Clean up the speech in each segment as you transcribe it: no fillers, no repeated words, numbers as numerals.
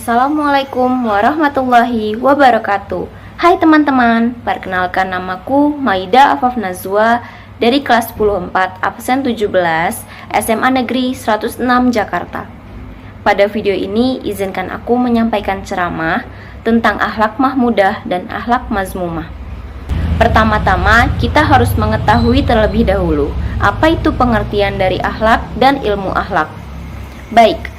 Assalamualaikum warahmatullahi wabarakatuh. Hai teman-teman, perkenalkan namaku Maida Afaf Nazwa dari kelas 10 4 absen 17 SMA Negeri 106 Jakarta. Pada video ini izinkan aku menyampaikan ceramah tentang akhlak mahmudah dan akhlak mazmumah. Pertama-tama kita harus mengetahui terlebih dahulu apa itu pengertian dari akhlak dan ilmu akhlak. Baik,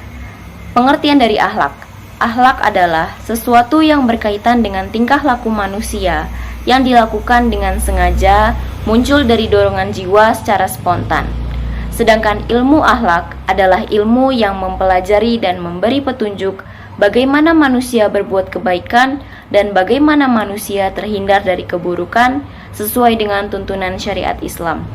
pengertian dari akhlak. Akhlak adalah sesuatu yang berkaitan dengan tingkah laku manusia yang dilakukan dengan sengaja, muncul dari dorongan jiwa secara spontan. Sedangkan ilmu akhlak adalah ilmu yang mempelajari dan memberi petunjuk bagaimana manusia berbuat kebaikan dan bagaimana manusia terhindar dari keburukan sesuai dengan tuntunan syariat Islam.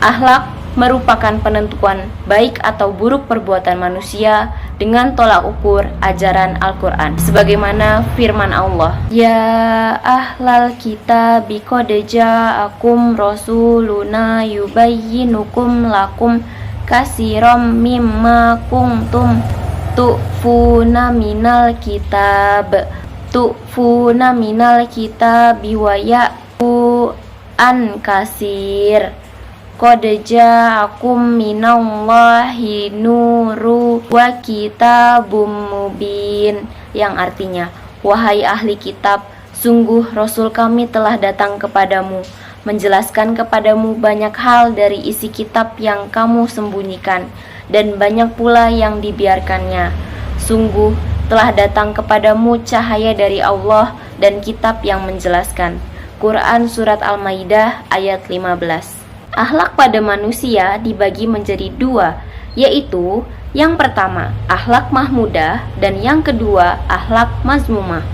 Akhlak merupakan penentuan baik atau buruk perbuatan manusia dengan tolak ukur ajaran Al-Quran. Sebagaimana firman Allah, Ya ahlal kitabi qad ja'akum rasuluna yubayyinukum lakum kasiram mimma kuntum tu'funa minal kitabi wa ya'fu an kasir. Qad ja'akum minallahi nuru wa kitabum mubin, yang artinya, wahai ahli kitab, sungguh Rasul kami telah datang kepadamu, menjelaskan kepadamu banyak hal dari isi kitab yang kamu sembunyikan, dan banyak pula yang dibiarkannya. Sungguh telah datang kepadamu cahaya dari Allah dan kitab yang menjelaskan. Quran Surat Al-Maidah ayat 15. Akhlak pada manusia dibagi menjadi dua, yaitu yang pertama akhlak mahmudah dan yang kedua akhlak mazmumah.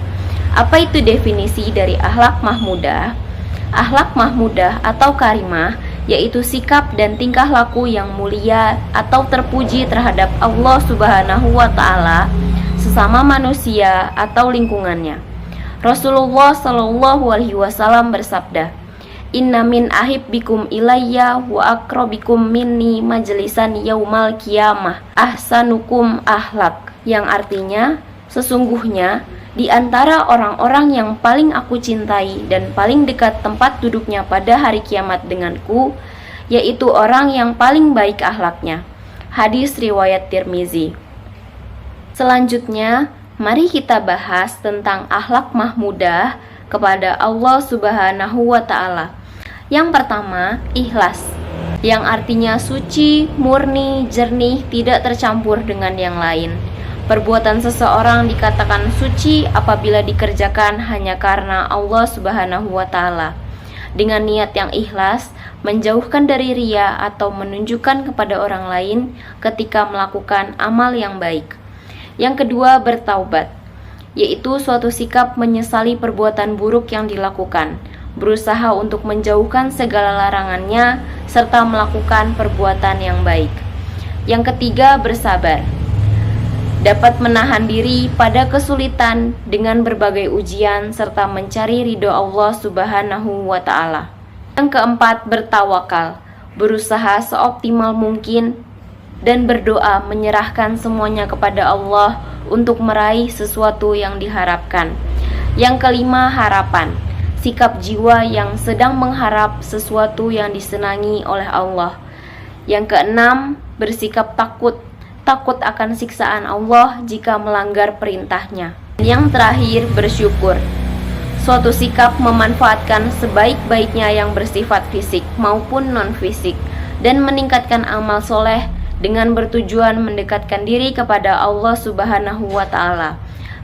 Apa itu definisi dari akhlak mahmudah? Akhlak mahmudah atau karimah yaitu sikap dan tingkah laku yang mulia atau terpuji terhadap Allah Subhanahu wa Ta'ala, sesama manusia atau lingkungannya. Rasulullah Shallallahu Alaihi Wasallam bersabda, Inna min ahibbikum ilayya wa akrabikum minni majlisan yaumal qiyamah ahsanukum akhlak, yang artinya sesungguhnya di antara orang-orang yang paling aku cintai dan paling dekat tempat duduknya pada hari kiamat denganku yaitu orang yang paling baik akhlaknya. Hadis riwayat Tirmizi. Selanjutnya, mari kita bahas tentang akhlak mahmudah kepada Allah Subhanahu wa Ta'ala. Yang pertama, ikhlas, yang artinya suci, murni, jernih, tidak tercampur dengan yang lain. Perbuatan seseorang dikatakan suci apabila dikerjakan hanya karena Allah Subhanahu wa Ta'ala, dengan niat yang ikhlas, menjauhkan dari riya atau menunjukkan kepada orang lain ketika melakukan amal yang baik. Yang kedua, bertaubat, yaitu suatu sikap menyesali perbuatan buruk yang dilakukan, berusaha untuk menjauhkan segala larangannya, serta melakukan perbuatan yang baik. Yang ketiga, bersabar, dapat menahan diri pada kesulitan dengan berbagai ujian, serta mencari ridho Allah Subhanahu wa Ta'ala. Yang keempat, bertawakal, berusaha seoptimal mungkin dan berdoa menyerahkan semuanya kepada Allah untuk meraih sesuatu yang diharapkan. Yang kelima, harapan, sikap jiwa yang sedang mengharap sesuatu yang disenangi oleh Allah. Yang keenam, bersikap takut akan siksaan Allah jika melanggar perintahnya. Yang terakhir, bersyukur, suatu sikap memanfaatkan sebaik-baiknya yang bersifat fisik maupun non-fisik dan meningkatkan amal soleh dengan bertujuan mendekatkan diri kepada Allah Subhanahu wa Ta'ala.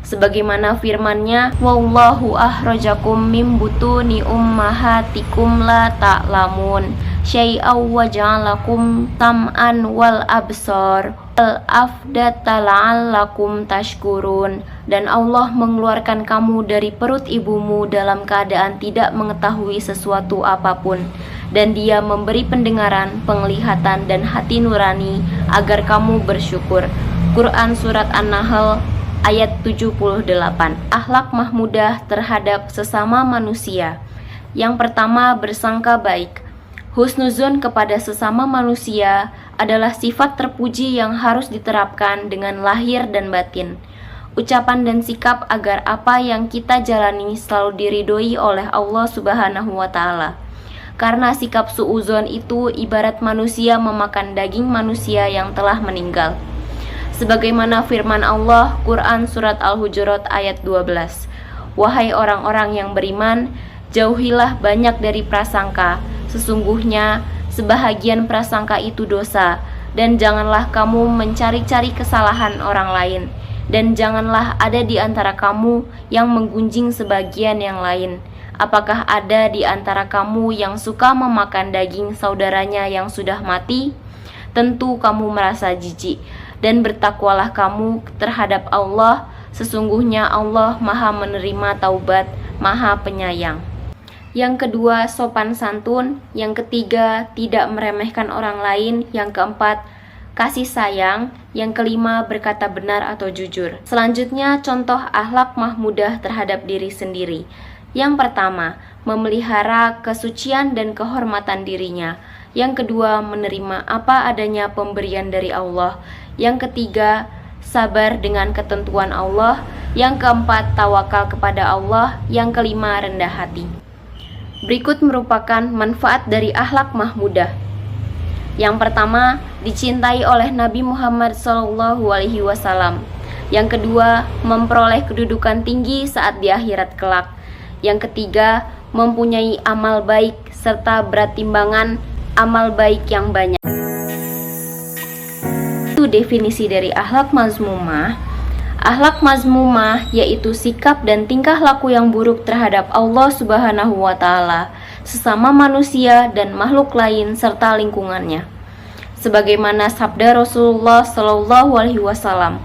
Sebagaimana firman-Nya, Wallahu akhrajakum min butuni ummahatikum la ta'lamun syai'aw wa ja'alakum tam'an wal absar wal afdata la'allakum tashkurun. Dan Allah mengeluarkan kamu dari perut ibumu dalam keadaan tidak mengetahui sesuatu apapun, dan Dia memberi pendengaran, penglihatan, dan hati nurani agar kamu bersyukur. Quran Surat An-Nahl ayat 78. Akhlak mahmudah terhadap sesama manusia. Yang pertama, bersangka baik. Husnuzon kepada sesama manusia adalah sifat terpuji yang harus diterapkan dengan lahir dan batin. ucapan dan sikap agar apa yang kita jalani selalu diridhoi oleh Allah Subhanahu wa Ta'ala. Karena sikap suudzon itu ibarat manusia memakan daging manusia yang telah meninggal. Sebagaimana firman Allah, Quran Surat Al-Hujurat ayat 12. Wahai orang-orang yang beriman, jauhilah banyak dari prasangka. Sesungguhnya sebahagian prasangka itu dosa. Dan janganlah kamu mencari-cari kesalahan orang lain. Dan janganlah ada di antara kamu yang menggunjing sebagian yang lain. Apakah ada di antara kamu yang suka memakan daging saudaranya yang sudah mati? Tentu kamu merasa jijik. Dan bertakwalah kamu terhadap Allah. Sesungguhnya Allah Maha menerima taubat, Maha penyayang. Yang kedua, sopan santun. Yang ketiga, tidak meremehkan orang lain. Yang keempat, kasih sayang. Yang kelima, berkata benar atau jujur. Selanjutnya, contoh akhlak mahmudah terhadap diri sendiri. Yang pertama, memelihara kesucian dan kehormatan dirinya. Yang kedua, menerima apa adanya pemberian dari Allah. Yang ketiga, sabar dengan ketentuan Allah. Yang keempat, tawakal kepada Allah. Yang kelima, rendah hati. Berikut merupakan manfaat dari akhlak mahmudah. Yang pertama, dicintai oleh Nabi Muhammad SAW. Yang kedua, memperoleh kedudukan tinggi saat di akhirat kelak. Yang ketiga, mempunyai amal baik serta berat timbangan amal baik yang banyak. Itu definisi dari akhlak mazmumah. Akhlak mazmumah yaitu sikap dan tingkah laku yang buruk terhadap Allah Subhanahu wa Ta'ala, sesama manusia dan makhluk lain serta lingkungannya. Sebagaimana sabda Rasulullah SAW,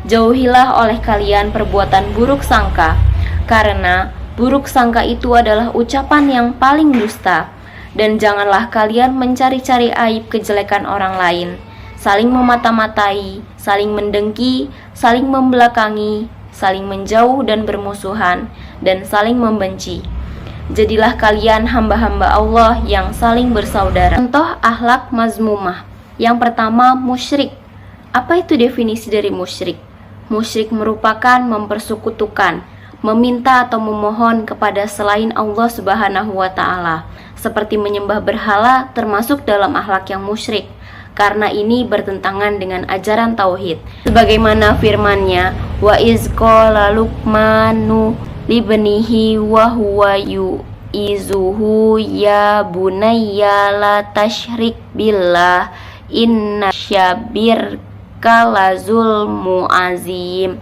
jauhilah oleh kalian perbuatan buruk sangka, karena buruk sangka itu adalah ucapan yang paling dusta. Dan janganlah kalian mencari-cari aib kejelekan orang lain, saling memata-matai, saling mendengki, saling membelakangi, saling menjauh dan bermusuhan, dan saling membenci. Jadilah kalian hamba-hamba Allah yang saling bersaudara. Contoh akhlak mazmumah. Yang pertama, musyrik. Apa itu definisi dari musyrik? Musyrik merupakan mempersekutukan, meminta atau memohon kepada selain Allah Subhanahu wa Ta'ala, seperti menyembah berhala termasuk dalam akhlak yang musyrik, karena ini bertentangan dengan ajaran tauhid. Sebagaimana firman-Nya, wa iz qala Luqmanu libnihi wa huwa yu'izuhu ya bunayya la tasyrik billah inna syabirka lazulmu azim.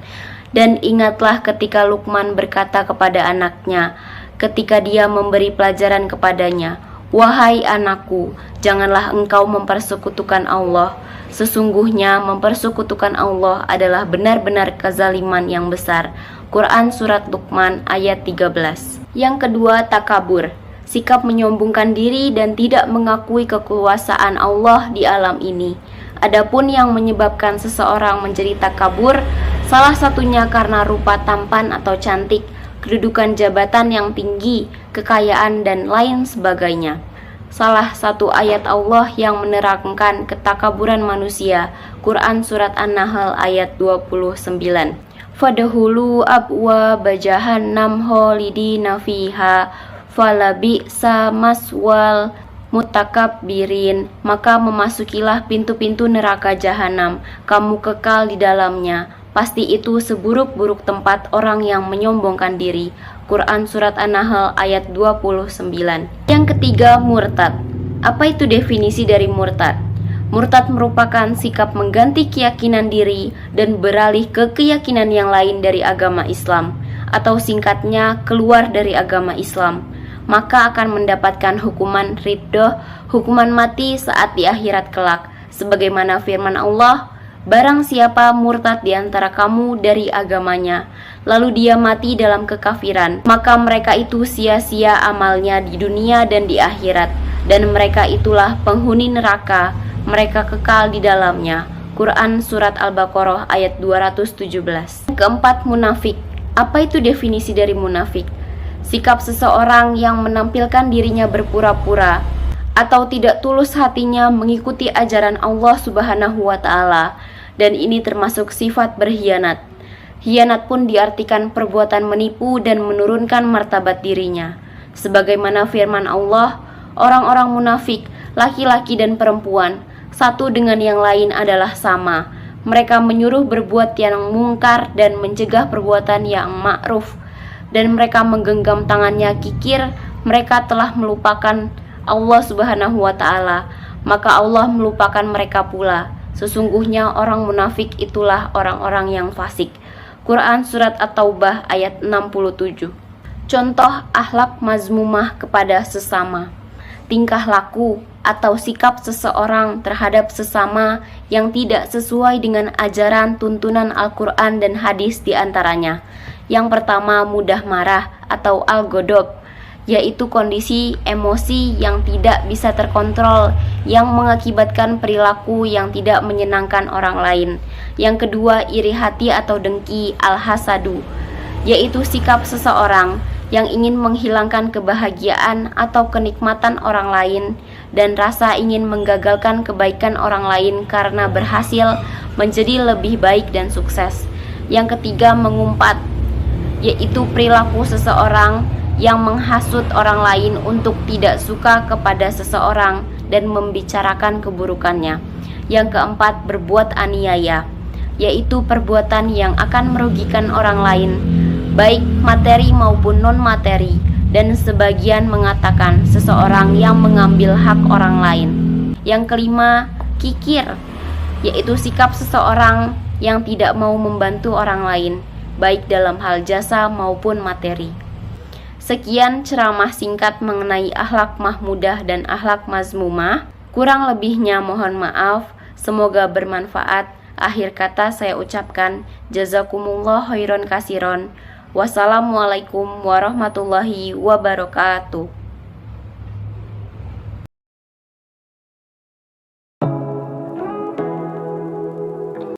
Dan ingatlah ketika Luqman berkata kepada anaknya, ketika dia memberi pelajaran kepadanya, wahai anakku, janganlah engkau mempersekutukan Allah. Sesungguhnya mempersekutukan Allah adalah benar-benar kezaliman yang besar. Quran Surat Luqman ayat 13. Yang kedua, takabur. Sikap menyombongkan diri dan tidak mengakui kekuasaan Allah di alam ini. Adapun yang menyebabkan seseorang menjadi takabur, salah satunya karena rupa tampan atau cantik, kedudukan jabatan yang tinggi, kekayaan, dan lain sebagainya. Salah satu ayat Allah yang menerangkan ketakaburan manusia, Quran Surat An-Nahl ayat 29. Fadhulu abwa jahannam khalidina fiha falabi'sa maswal mutakabbirin. Maka memasukilah pintu-pintu neraka jahanam, kamu kekal di dalamnya. Pasti itu seburuk-buruk tempat orang yang menyombongkan diri. Quran Surat An-Nahl ayat 29. Yang ketiga, murtad. Apa itu definisi dari murtad? Murtad merupakan sikap mengganti keyakinan diri dan beralih ke keyakinan yang lain dari agama Islam, atau singkatnya keluar dari agama Islam. Maka akan mendapatkan hukuman riddah, hukuman mati saat di akhirat kelak. Sebagaimana firman Allah, barang siapa murtad di antara kamu dari agamanya, lalu dia mati dalam kekafiran, maka mereka itu sia-sia amalnya di dunia dan di akhirat, dan mereka itulah penghuni neraka, mereka kekal di dalamnya. Quran Surat Al-Baqarah ayat 217. Keempat, munafik. Apa itu definisi dari munafik? Sikap seseorang yang menampilkan dirinya berpura-pura atau tidak tulus hatinya mengikuti ajaran Allah Subhanahu wa Ta'ala, dan ini termasuk sifat berkhianat. Khianat pun diartikan perbuatan menipu dan menurunkan martabat dirinya. Sebagaimana firman Allah, orang-orang munafik, laki-laki dan perempuan, satu dengan yang lain adalah sama. Mereka menyuruh berbuat yang mungkar dan mencegah perbuatan yang ma'ruf. Dan mereka menggenggam tangannya kikir, mereka telah melupakan Allah Subhanahu wa Ta'ala, maka Allah melupakan mereka pula. Sesungguhnya orang munafik itulah orang-orang yang fasik. Quran Surat At-Taubah ayat 67. Contoh akhlak mazmumah kepada sesama. Tingkah laku atau sikap seseorang terhadap sesama yang tidak sesuai dengan ajaran tuntunan Al-Quran dan hadis diantaranya. Yang pertama, mudah marah atau al-godob, yaitu kondisi emosi yang tidak bisa terkontrol yang mengakibatkan perilaku yang tidak menyenangkan orang lain. Yang kedua, iri hati atau dengki al-hasadu, yaitu sikap seseorang yang ingin menghilangkan kebahagiaan atau kenikmatan orang lain dan rasa ingin menggagalkan kebaikan orang lain karena berhasil menjadi lebih baik dan sukses. Yang ketiga, mengumpat, yaitu perilaku seseorang yang menghasut orang lain untuk tidak suka kepada seseorang dan membicarakan keburukannya. Yang keempat, berbuat aniaya, yaitu perbuatan yang akan merugikan orang lain, baik materi maupun non-materi, dan sebagian mengatakan seseorang yang mengambil hak orang lain. Yang kelima, kikir, yaitu sikap seseorang yang tidak mau membantu orang lain, baik dalam hal jasa maupun materi. Sekian ceramah singkat mengenai akhlak mahmudah dan akhlak mazmumah. Kurang lebihnya mohon maaf, semoga bermanfaat. Akhir kata saya ucapkan jazakumullah khairan kasiron. Wassalamualaikum warahmatullahi wabarakatuh.